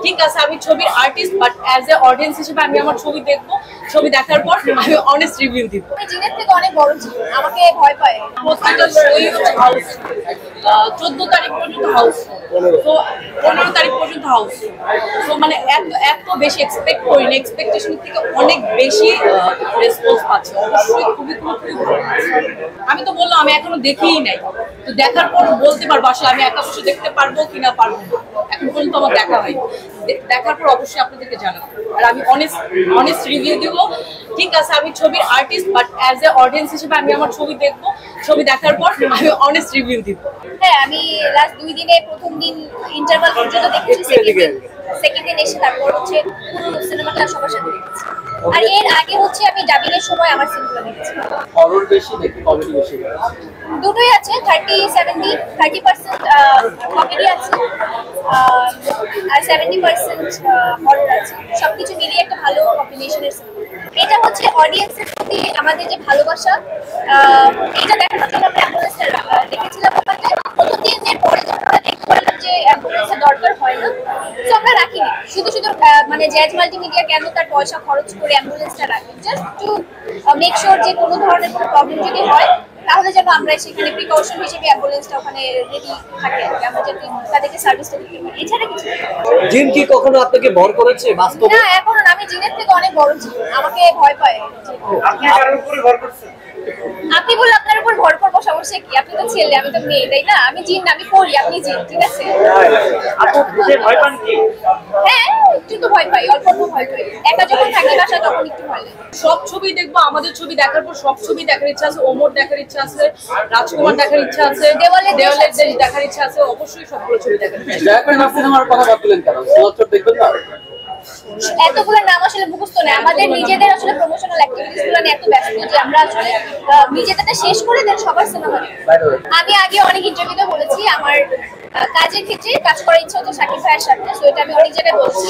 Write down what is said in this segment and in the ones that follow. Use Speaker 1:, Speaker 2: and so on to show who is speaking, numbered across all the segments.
Speaker 1: ঠিক আছে আমি ছবির artist, but as a audience হিসেবে আমি আমার ছবি দেখবো, ছবি দেখার পর আমি অনেস্ট রিভিউ দিব।
Speaker 2: আমি জিনের থেকে অনেক বড় ছিল, আমাকে ভয় পায়।
Speaker 1: প্রত্যেকটা শোই হচ্ছে হাউস, 14 তারিখ পর্যন্ত হাউস, তো 15 তারিখ পর্যন্ত হাউস। তো মানে এত বেশি এক্সপেক্ট করিনি, এক্সপেকটেশনের থেকে অনেক বেশি রেসপন্স পাচ্ছি। অবশ্যই খুবই খুবই ভালো লাগছে। আমি তো বললাম আমি এখনো দেখিই নাই, তো দেখার পর বলতে পারবো আসলে আমি একা বসে দেখতে পারবো কিনা পারবো না। এখন পর্যন্ত আমার দেখা হয়নি, দেখার পর অবশ্যই আপনাদেরকে জানাবো। আর আমি অনেস্ট রিভিউ দিব। ঠিক আছে আমি ছবির artist, but as a audience হিসেবে আমি আমার ছবি দেখবো, ছবি দেখার পর আমি অনেস্ট রিভিউ দিব।
Speaker 2: হ্যাঁ, আমি লাস্ট 2 দিনে প্রথম দিন ইন্টারভাল পর্যন্ত দেখেছি, সেকেন্ড দিন এসে তারপর হচ্ছে পুরো সিনেমাটা সবার সাথে দেখেছি। আর এর আগে হচ্ছে আমি ডাবিং এর সময় আমার সিনেমা দেখেছি।
Speaker 3: হরর বেশি নাকি কমেডি বেশি?
Speaker 2: দুটোই আছে, 30-70, 30% কমেডি আছে আর 70% হরর আছে। সবকিছু মিলিয়ে একটা ভালো কম্বিনেশনের সিনেমা। এটা হচ্ছে অডিয়েন্সের প্রতি আমাদের যে ভালোবাসা, এটা দেখানোর জন্য আমরা অ্যাম্বুলেন্সটা দেখেছিলাম। প্রথম দিনের পরে যখন আমরা দেখতে পারলাম যে অ্যাম্বুলেন্সের দরকার হয় না, তো আমরা রাখিনি। শুধু মানে জ্যাজ মাল্টিমিডিয়া কেন তার পয়সা খরচ করে অ্যাম্বুলেন্সটা রাখে, জাস্ট টু মেক শিওর যে কোনো ধরনের কোনো প্রবলেম যদি হয় তাহলে যেন আমরা সেখানে প্রিকশন হিসেবে অ্যাম্বুলেন্সটা ওখানে রেডি থাকে, আমরা যাতে তাদেরকে সার্ভিসটা দিতে পারি। এছাড়া কিছু
Speaker 3: জিন কি কখনো আপনাকে ভর করেছে বাস্তবে?
Speaker 2: না, এখন আমি জিনের থেকে অনেক বড় ছিল, আমাকে ভয় পায়।
Speaker 3: আপনি কারোর উপরে ভর করছেন?
Speaker 2: আপনি বলে আপনার উপর ভর করবো, সমস্যা কি? আপনি তো ছেলে, আমি তো মেয়ে, তাই না? আমি জিন, আমি পড়ি, আপনি জিন, ঠিক আছে?
Speaker 3: আপনি বুঝে ভয় পান কি?
Speaker 2: হ্যাঁ, একটু তো ভয় পাই, অল্প অল্প ভয় পাই। একা যখন থাকি বাসায় তখন একটু ভয় লাগে।
Speaker 1: সব ছবি দেখবো, আমাদের ছবি দেখার পর সব ছবি দেখার ইচ্ছা আছে। ওমর দেখার ইচ্ছা আছে, রাজকুমার দেখার ইচ্ছা আছে, দেওয়ালের দেশ দেখার ইচ্ছা আছে। অবশ্যই সবগুলো ছবি দেখার ইচ্ছা আছে।
Speaker 3: জয়প্রকাশ সিনেমার কথা ভাবছিলেন কেন? সিনেমাটা দেখবেন না?
Speaker 2: এতগুলো নাম আসলে মুখস্থ নেই, আমাদের নিজেদের আসলে প্রমোশনাল অ্যাক্টিভিটিস গুলো নিয়ে এত ব্যস্ত যে আমরা আসলে নিজেদেরটা শেষ করে দেন সবার সিনেমা। আমি আগে অনেক ইন্টারভিউতে বলেছি আমার কাজের ক্ষেত্রে কাজ করার ইচ্ছা হতো শাকিব ভাইয়ের সাথে, সো এটা আমি অনেক জায়গায় বলছি।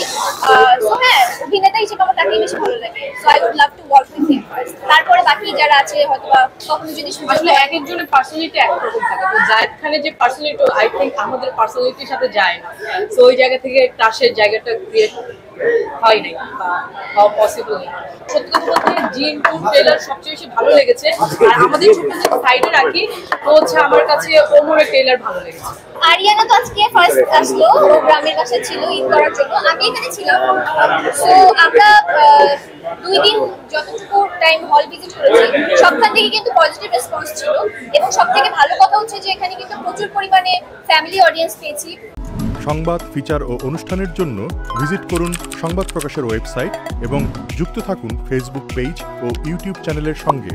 Speaker 2: সো হ্যাঁ, অভিনেতা হিসেবে আমার তাকেই বেশি ভালো লাগে, so I would love to work with him first. তারপরে বাকি যারা আছে হয়তো বা কখনো যদি
Speaker 1: আসলে এক একজনের পার্সোনালিটি একরকম থাকে। তো জায়েদ খানের যে পার্সোনালিটি, আই থিঙ্ক আমাদের পার্সোনালিটির সাথে যায় না, সো ওই জায়গা থেকে ক্রাশের জায়গাটা ক্রিয়েট হয় নাই বা হওয়া পসিবল নেই। সত্যি কথা বলতে জিন 2 ট্রেলার সবচেয়ে বেশি ভালো লেগেছে। আর আমাদের ছোট যে সাইডে রাখি, তো হচ্ছে আমার কাছে ওমরের ট্রেলার ভালো লেগেছে।
Speaker 2: আরিয়ানা তো আজকে ফার্স্ট আসলো, ও গ্রামের বাসায় ছিল ঈদ করার জন্য, আমি এখানে ছিলাম। সো আমরা 2 দিন যতটুকু টাইম হল ভিজিট করেছি, সবখান থেকে কিন্তু পজিটিভ রেসপন্স ছিল। এবং সব থেকে ভালো কথা হচ্ছে যে এখানে কিন্তু প্রচুর পরিমাণে ফ্যামিলি অডিয়েন্স পেয়েছি।
Speaker 4: সংবাদ, ফিচার ও অনুষ্ঠানের জন্য ভিজিট করুন সংবাদ প্রকাশের ওয়েবসাইট এবং যুক্ত থাকুন ফেসবুক পেজ ও ইউটিউব চ্যানেলের সঙ্গে।